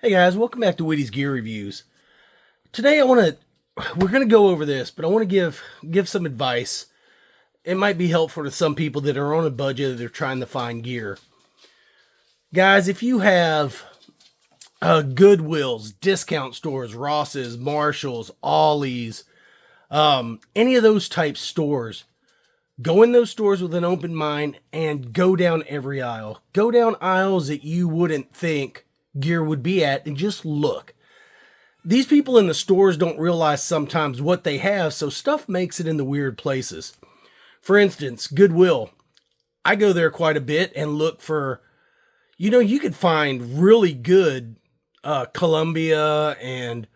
Hey guys, welcome back to Witty's Gear Reviews. Today we're gonna go over this, but I want to give some advice. It might be helpful to some people that are on a budget that they're trying to find gear. Guys, if you have Goodwills, discount stores, Ross's, Marshalls, Ollie's, any of those type stores, go in those stores with an open mind and go down every aisle. Go down aisles that you wouldn't think gear would be at and just look. These people in the stores don't realize sometimes what they have, so stuff makes it in the weird places. For instance, Goodwill. I go there quite a bit and look for, you could find really good Columbia and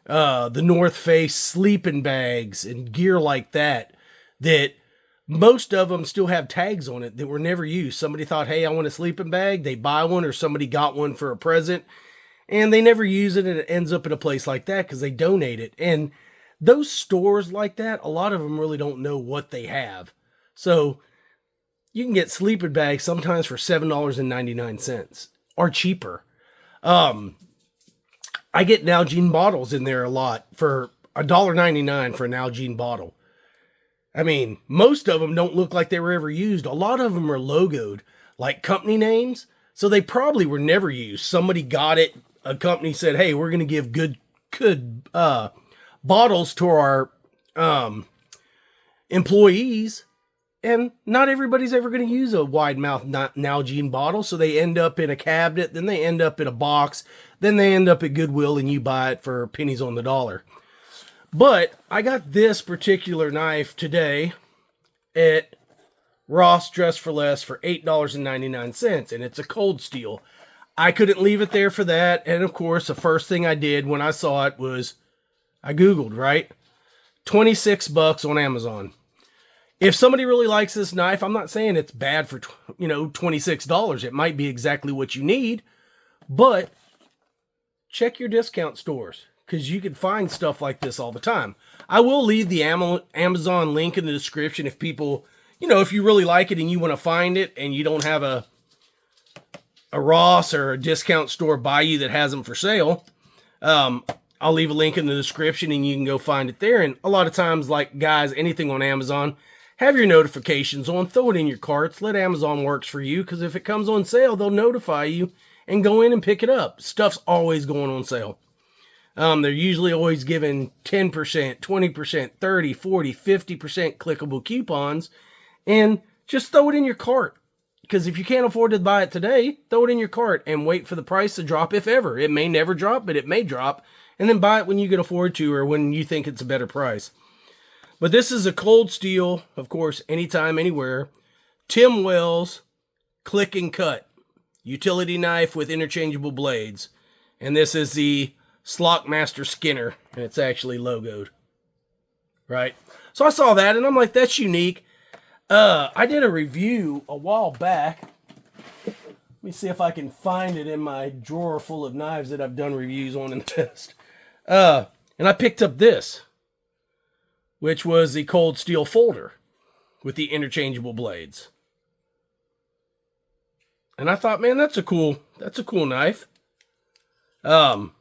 the North Face sleeping bags and gear like that most of them still have tags on it that were never used. Somebody thought, hey, I want a sleeping bag. They buy one, or somebody got one for a present and they never use it, and it ends up in a place like that because they donate it. And those stores like that, a lot of them really don't know what they have. So you can get sleeping bags sometimes for $7.99 or cheaper. I get Nalgene bottles in there a lot for $1.99 for an Nalgene bottle. I mean, most of them don't look like they were ever used. A lot of them are logoed, like company names, so they probably were never used. Somebody got it. A company said, hey, we're going to give good bottles to our employees, and not everybody's ever going to use a wide mouth Nalgene bottle, so they end up in a cabinet, then they end up in a box, then they end up at Goodwill, and you buy it for pennies on the dollar. But I got this particular knife today at Ross Dress for Less for $8.99, and it's a cold steel. I couldn't leave it there for that, and of course, the first thing I did when I saw it was I Googled, right? $26 on Amazon. If somebody really likes this knife, I'm not saying it's bad for, $26. It might be exactly what you need, but check your discount stores, because you can find stuff like this all the time. I will leave the Amazon link in the description if people, if you really like it and you want to find it and you don't have a Ross or a discount store by you that has them for sale. I'll leave a link in the description and you can go find it there. And a lot of times, like guys, anything on Amazon, have your notifications on, throw it in your carts, let Amazon works for you, because if it comes on sale, they'll notify you and go in and pick it up. Stuff's always going on sale. They're usually always giving 10%, 20%, 30, 40, 50% clickable coupons, and just throw it in your cart. Because if you can't afford to buy it today, throw it in your cart and wait for the price to drop, if ever. It may never drop, but it may drop, and then buy it when you can afford to, or when you think it's a better price. But this is a cold steel, of course, anytime, anywhere. Tim Wells Click and Cut utility knife with interchangeable blades. And this is the Slock Master Skinner, and it's actually logoed, right? So I saw that, and I'm like, that's unique. I did a review a while back. Let me see if I can find it in my drawer full of knives that I've done reviews on in the past. And I picked up this, which was the cold steel folder with the interchangeable blades. And I thought, man, that's a cool knife. And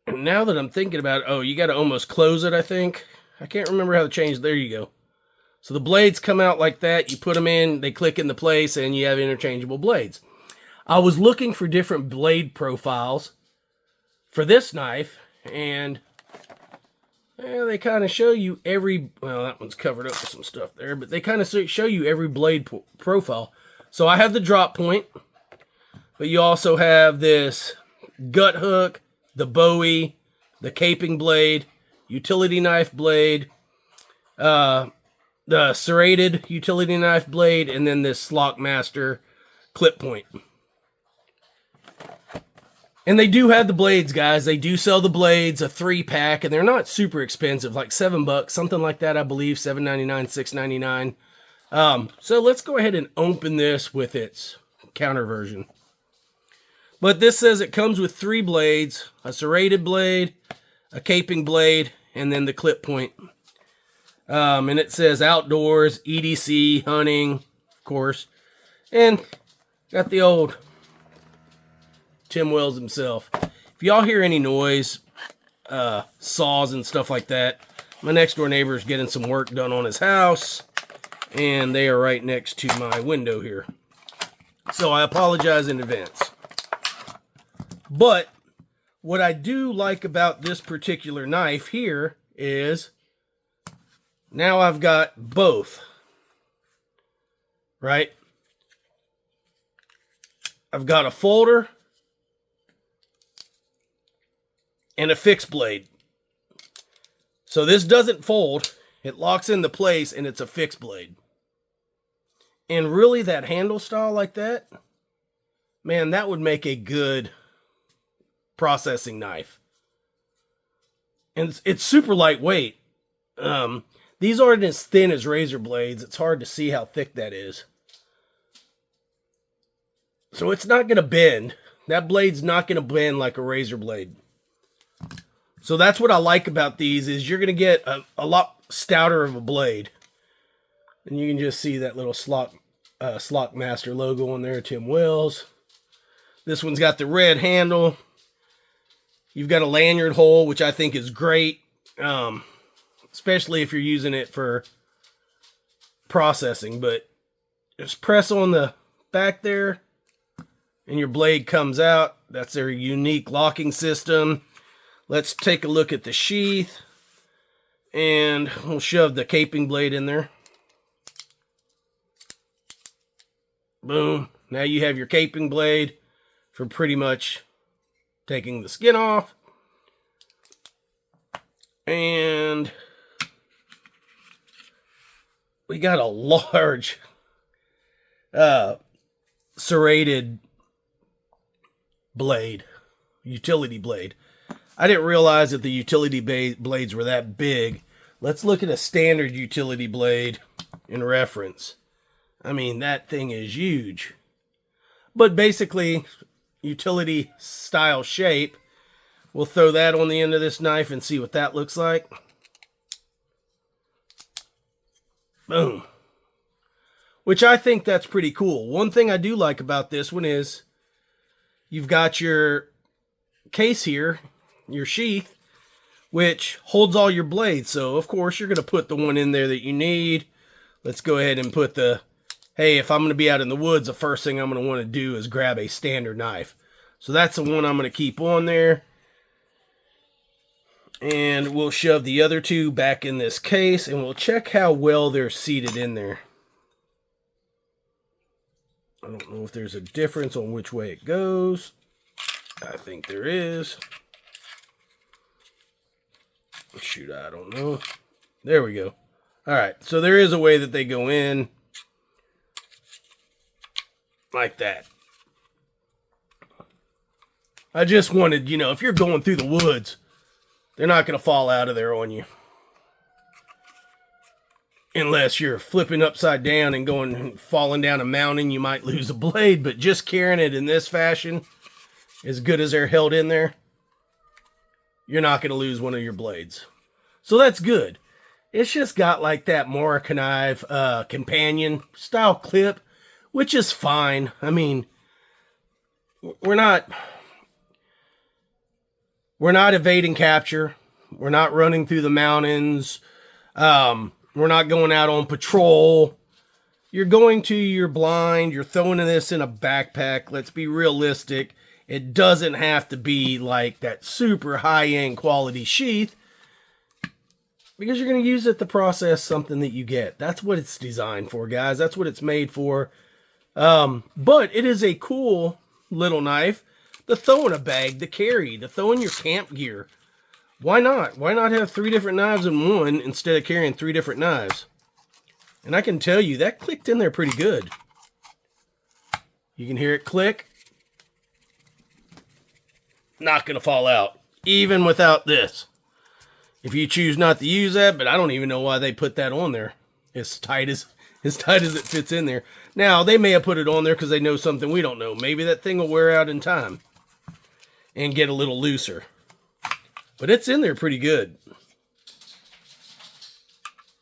now that I'm thinking about it, you got to almost close it, I think. I can't remember how to change. There you go. So the blades come out like that. You put them in, they click into place, and you have interchangeable blades. I was looking for different blade profiles for this knife, and they kind of show you that one's covered up with some stuff there, but they kind of show you every blade profile. So I have the drop point, but you also have this gut hook, the Bowie, the caping blade, utility knife blade, the serrated utility knife blade, and then this Slock Master clip point. And they do have the blades, guys. They do sell the blades, a 3-pack, and they're not super expensive, like $7, something like that, I believe, $7.99, $6.99. So let's go ahead and open this with its counter version. But this says it comes with 3 blades, a serrated blade, a caping blade, and then the clip point. And it says outdoors, EDC, hunting, of course. And got the old Tim Wells himself. If y'all hear any noise, saws and stuff like that, my next door neighbor is getting some work done on his house, and they are right next to my window here. So I apologize in advance. But what I do like about this particular knife here is now I've got both, right? I've got a folder and a fixed blade. So this doesn't fold. It locks into place and it's a fixed blade. And really that handle style like that, man, that would make a good processing knife. And it's super lightweight. These aren't as thin as razor blades. It's hard to see how thick that is. So it's not going to bend. That blade's not going to bend like a razor blade. So that's what I like about these is you're going to get a lot stouter of a blade. And you can just see that little Slock Master logo on there, Tim Wells. This one's got the red handle. You've got a lanyard hole, which I think is great. Especially if you're using it for processing. But just press on the back there and your blade comes out. That's their unique locking system. Let's take a look at the sheath. And we'll shove the caping blade in there. Boom. Now you have your caping blade for pretty much taking the skin off. And we got a large serrated blade, utility blade. I didn't realize that the utility blades were that big. Let's look at a standard utility blade in reference. I mean, that thing is huge. But basically, utility style shape. We'll throw that on the end of this knife and see what that looks like. Boom. Which I think that's pretty cool. One thing I do like about this one is you've got your case here, your sheath, which holds all your blades. So, of course, you're going to put the one in there that you need. Let's go ahead and put the, hey, if I'm going to be out in the woods, the first thing I'm going to want to do is grab a standard knife. So that's the one I'm going to keep on there. And we'll shove the other two back in this case, and we'll check how well they're seated in there. I don't know if there's a difference on which way it goes. I think there is. Shoot, I don't know. There we go. All right, so there is a way that they go in. Like that. I just wanted, you know, if you're going through the woods, they're not going to fall out of there on you. Unless you're flipping upside down and falling down a mountain, you might lose a blade. But just carrying it in this fashion, as good as they're held in there, you're not going to lose one of your blades. So that's good. It's just got like that Moroccan knife companion style clip, which is fine. I mean, we're not evading capture. We're not running through the mountains. We're not going out on patrol. You're going to your blind. You're throwing this in a backpack. Let's be realistic. It doesn't have to be like that super high-end quality sheath because you're going to use it to process something that you get. That's what it's designed for, guys. That's what it's made for. But it is a cool little knife to throw in a bag, to carry, to throw in your camp gear. Why not? Why not have 3 different knives in one instead of carrying 3 different knives? And I can tell you, that clicked in there pretty good. You can hear it click. Not going to fall out, even without this. If you choose not to use that, but I don't even know why they put that on there. As tight as it fits in there. Now, they may have put it on there because they know something we don't know. Maybe that thing will wear out in time and get a little looser. But it's in there pretty good.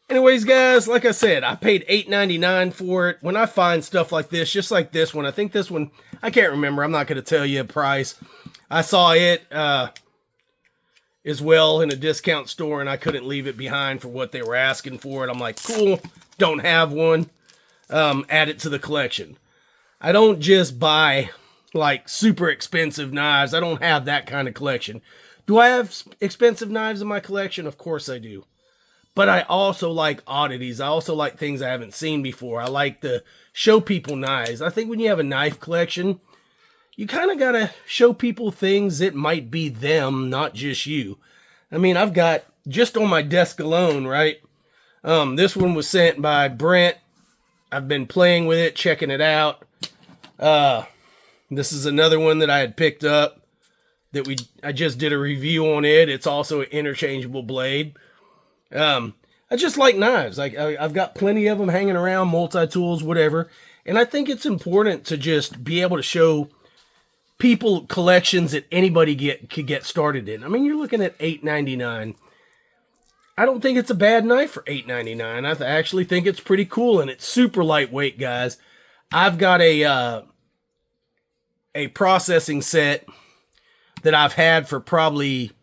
Anyways, guys, like I said, I paid $8.99 for it. When I find stuff like this, just like this one, I think this one, I can't remember. I'm not going to tell you a price. I saw it as well in a discount store, and I couldn't leave it behind for what they were asking for it. I'm like, cool, don't have one. Add it to the collection. I don't just buy like super expensive knives. I don't have that kind of collection. Do I have expensive knives in my collection? Of course I do. But I also like oddities. I also like things I haven't seen before. I like to show people knives. I think when you have a knife collection, you kind of got to show people things that might be them, not just you. I mean, I've got, just on my desk alone, right? This one was sent by Brent. I've been playing with it, checking it out. This is another one that I had picked up that I just did a review on it. It's also an interchangeable blade. I just like knives. I've got plenty of them hanging around, multi-tools, whatever. And I think it's important to just be able to show people collections that anybody could get started in. I mean, you're looking at $8.99. I don't think it's a bad knife for $8.99. I actually think it's pretty cool, and it's super lightweight, guys. I've got a processing set that I've had for probably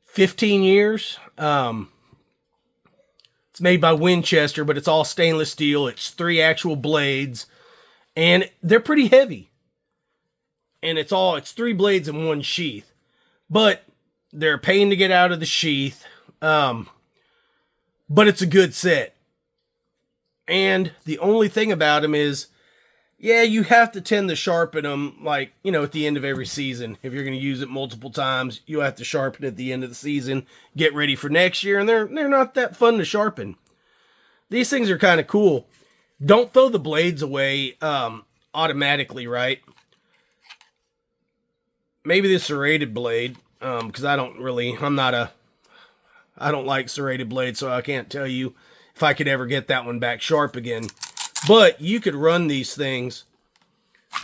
15 years. It's made by Winchester, but it's all stainless steel. It's 3 actual blades, and they're pretty heavy. And it's 3 blades in one sheath, but they're a pain to get out of the sheath. But it's a good set. And the only thing about them is, yeah, you have to tend to sharpen them, like, you know, at the end of every season. If you're going to use it multiple times, you have to sharpen it at the end of the season, get ready for next year, and they're not that fun to sharpen. These things are kind of cool. Don't throw the blades away automatically, right? Maybe the serrated blade, because I don't like serrated blades, so I can't tell you if I could ever get that one back sharp again. But you could run these things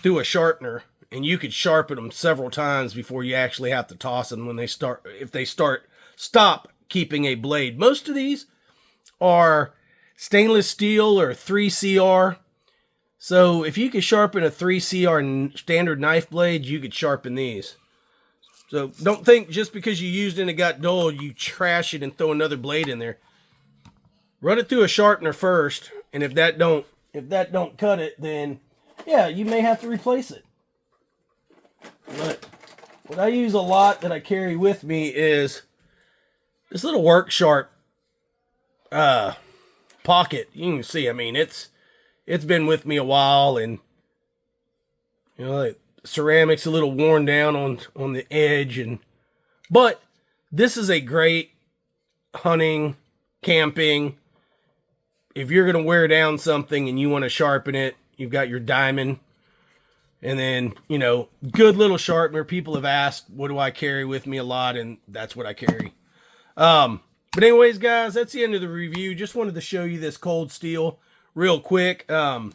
through a sharpener, and you could sharpen them several times before you actually have to toss them when they stop keeping a blade. Most of these are stainless steel or 3CR. So if you could sharpen a 3CR standard knife blade, you could sharpen these. So don't think just because you used it and it got dull, you trash it and throw another blade in there. Run it through a sharpener first, and if that don't cut it, then yeah, you may have to replace it. But what I use a lot that I carry with me is this little Work Sharp pocket. You can see, I mean, it's been with me a while, and you know, the ceramic's a little worn down on the edge, but this is a great hunting, camping. If you're going to wear down something and you want to sharpen it, you've got your diamond. And then, you know, good little sharpener. People have asked, what do I carry with me a lot? And that's what I carry. But anyways, guys, that's the end of the review. Just wanted to show you this cold steel real quick. Kind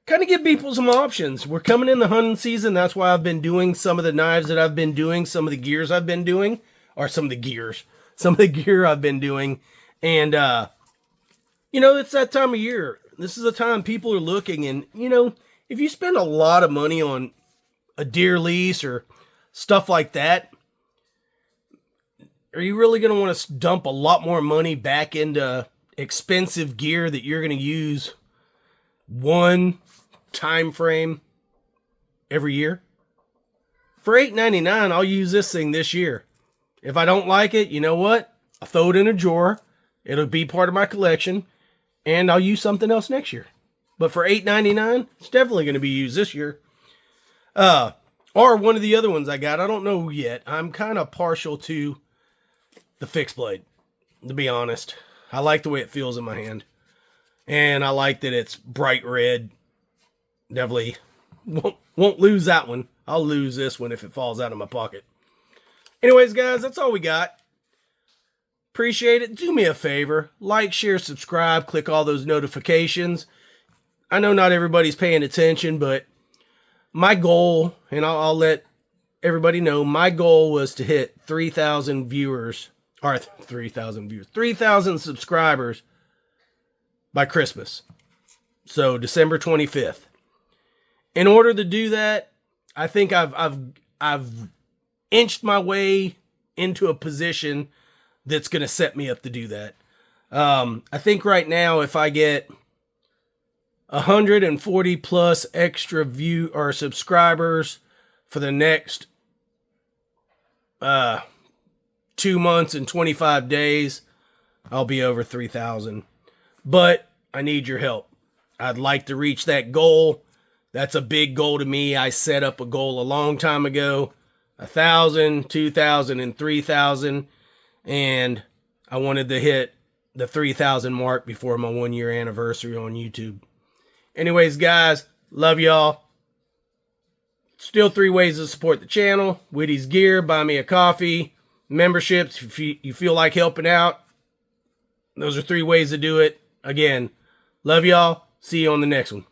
of give people some options. We're coming in the hunting season. That's why I've been doing some of the knives that I've been doing, some of the gears I've been doing, or some of the gear I've been doing. And, you know, it's that time of year. This is the time people are looking, and, you know, if you spend a lot of money on a deer lease or stuff like that, are you really going to want to dump a lot more money back into expensive gear that you're going to use one time frame every year? For $8.99, I'll use this thing this year. If I don't like it, you know what? I'll throw it in a drawer. It'll be part of my collection. And I'll use something else next year. But for $8.99, it's definitely going to be used this year. Or one of the other ones I got. I don't know yet. I'm kind of partial to the fixed blade, to be honest. I like the way it feels in my hand. And I like that it's bright red. Definitely won't lose that one. I'll lose this one if it falls out of my pocket. Anyways, guys, that's all we got. Appreciate it. Do me a favor. Like, share, subscribe. Click all those notifications. I know not everybody's paying attention, but my goal, and I'll let everybody know, my goal was to hit 3,000 viewers or 3,000 views, 3,000 subscribers by Christmas. So December 25th. In order to do that, I think I've inched my way into a position that's going to set me up to do that. I think right now, if I get 140 plus extra view or subscribers for the next 2 months and 25 days, I'll be over 3,000. But I need your help. I'd like to reach that goal. That's a big goal to me. I set up a goal a long time ago, 1,000, 2,000, and 3,000. And I wanted to hit the 3,000 mark before my 1 year anniversary on YouTube. Anyways, guys, love y'all. Still 3 ways to support the channel. Witty's Gear, buy me a coffee, memberships if you feel like helping out. Those are 3 ways to do it. Again, love y'all. See you on the next one.